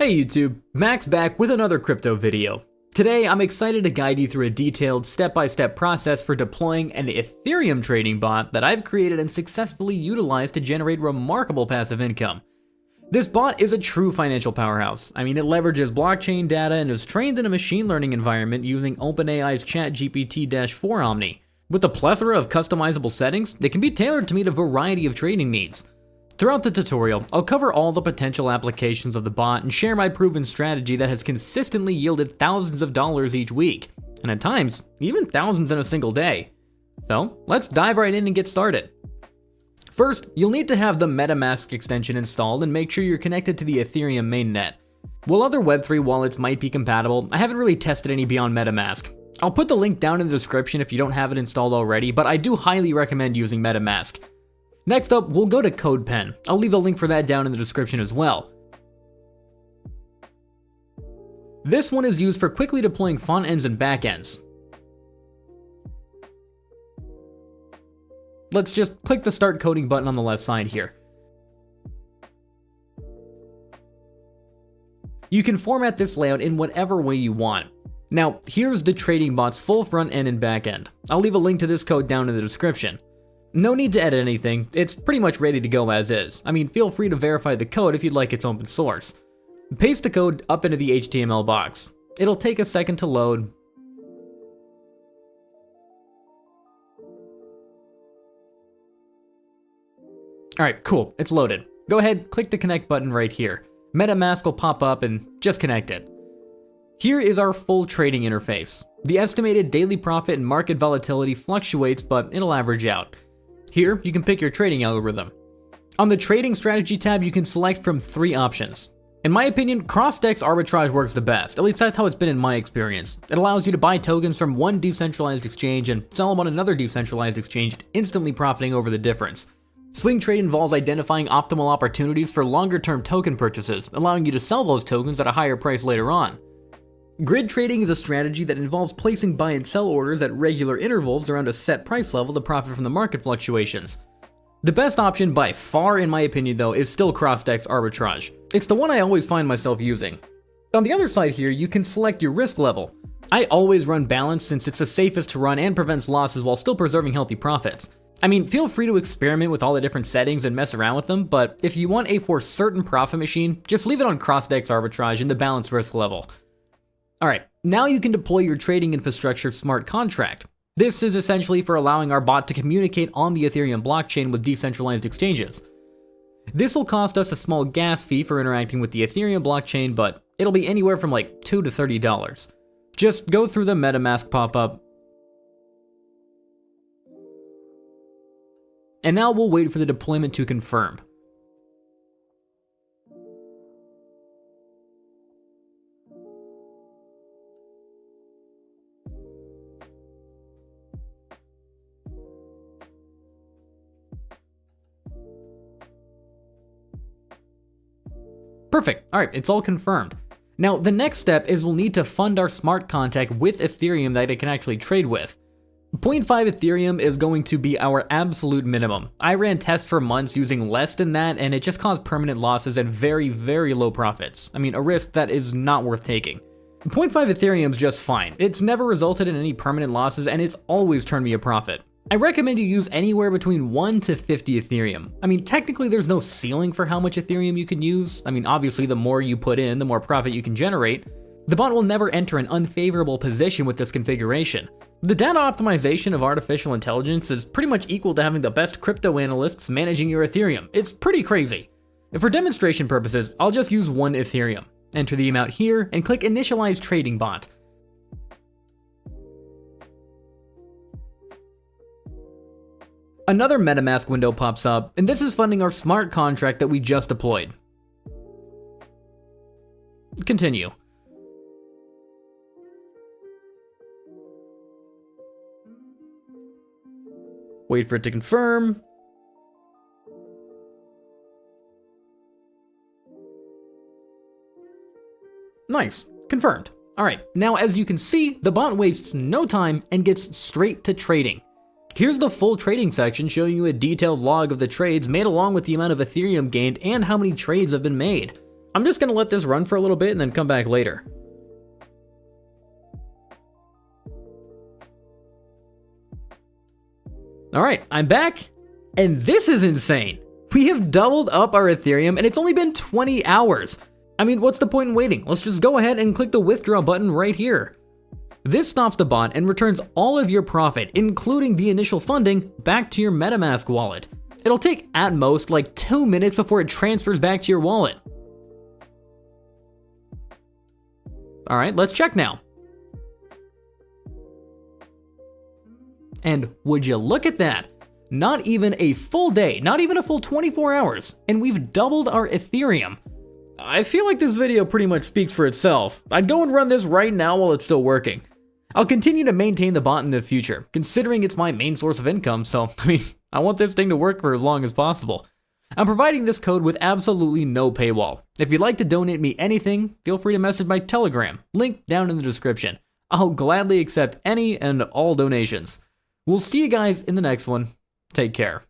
Hey YouTube, Max back with another crypto video. Today I'm excited to guide you through a detailed step-by-step process for deploying an Ethereum trading bot that I've created and successfully utilized to generate remarkable passive income. This bot is a true financial powerhouse. It leverages blockchain data and is trained in a machine learning environment using OpenAI's ChatGPT-4 Omni. With a plethora of customizable settings, it can be tailored to meet a variety of trading needs. Throughout the tutorial, I'll cover all the potential applications of the bot and share my proven strategy that has consistently yielded thousands of dollars each week, and at times, even thousands in a single day. So, let's dive right in and get started. First, you'll need to have the MetaMask extension installed and make sure you're connected to the Ethereum mainnet. While other Web3 wallets might be compatible, I haven't really tested any beyond MetaMask. I'll put the link down in the description if you don't have it installed already, but I do highly recommend using MetaMask. Next up, we'll go to Codepen. I'll leave a link for that down in the description as well. This one is used for quickly deploying front ends and back ends. Let's just click the Start Coding button on the left side here. You can format this layout in whatever way you want. Now, here's the trading bot's full front end and back end. I'll leave a link to this code down in the description. No need to edit anything, it's pretty much ready to go as is. Feel free to verify the code if you'd like it's open source. Paste the code up into the HTML box. It'll take a second to load. Alright, cool, it's loaded. Go ahead, click the connect button right here. MetaMask will pop up and just connect it. Here is our full trading interface. The estimated daily profit and market volatility fluctuates, but it'll average out. Here, you can pick your trading algorithm. On the Trading Strategy tab, you can select from 3 options. In my opinion, cross-DEX arbitrage works the best, at least that's how it's been in my experience. It allows you to buy tokens from one decentralized exchange and sell them on another decentralized exchange, instantly profiting over the difference. Swing trade involves identifying optimal opportunities for longer-term token purchases, allowing you to sell those tokens at a higher price later on. Grid trading is a strategy that involves placing buy and sell orders at regular intervals around a set price level to profit from the market fluctuations. The best option by far, in my opinion though, is still cross-DEX arbitrage. It's the one I always find myself using. On the other side here, you can select your risk level. I always run balanced since it's the safest to run and prevents losses while still preserving healthy profits. Feel free to experiment with all the different settings and mess around with them, but if you want a for certain profit machine, just leave it on cross-DEX arbitrage in the balanced risk level. Alright, now you can deploy your trading infrastructure smart contract. This is essentially for allowing our bot to communicate on the Ethereum blockchain with decentralized exchanges. This will cost us a small gas fee for interacting with the Ethereum blockchain, but it'll be anywhere from like $2 to $30. Just go through the MetaMask pop-up. And now we'll wait for the deployment to confirm. Perfect, alright, it's all confirmed. Now, the next step is we'll need to fund our smart contract with Ethereum that it can actually trade with. 0.5 Ethereum is going to be our absolute minimum. I ran tests for months using less than that, and it just caused permanent losses and very, very low profits. A risk that is not worth taking. 0.5 Ethereum's just fine. It's never resulted in any permanent losses, and it's always turned me a profit. I recommend you use anywhere between 1 to 50 Ethereum. Technically there's no ceiling for how much Ethereum you can use. Obviously the more you put in, the more profit you can generate. The bot will never enter an unfavorable position with this configuration. The data optimization of artificial intelligence is pretty much equal to having the best crypto analysts managing your Ethereum. It's pretty crazy. For demonstration purposes, I'll just use 1 Ethereum. Enter the amount here and click Initialize Trading Bot. Another MetaMask window pops up, and this is funding our smart contract that we just deployed. Continue. Wait for it to confirm. Nice, confirmed. Alright, now as you can see, the bot wastes no time and gets straight to trading. Here's the full trading section showing you a detailed log of the trades made along with the amount of Ethereum gained and how many trades have been made. I'm just gonna let this run for a little bit and then come back later. All right, I'm back, and this is insane. We have doubled up our Ethereum, and it's only been 20 hours. I mean, what's the point in waiting? Let's just go ahead and click the withdraw button right here. This stops the bot and returns all of your profit, including the initial funding, back to your MetaMask wallet. It'll take at most like 2 minutes before it transfers back to your wallet. All right, let's check now. And would you look at that? Not even a full day, not even a full 24 hours, and we've doubled our Ethereum. I feel like this video pretty much speaks for itself. I'd go and run this right now while it's still working. I'll continue to maintain the bot in the future, considering it's my main source of income, so I want this thing to work for as long as possible. I'm providing this code with absolutely no paywall. If you'd like to donate me anything, feel free to message my Telegram, link down in the description. I'll gladly accept any and all donations. We'll see you guys in the next one. Take care.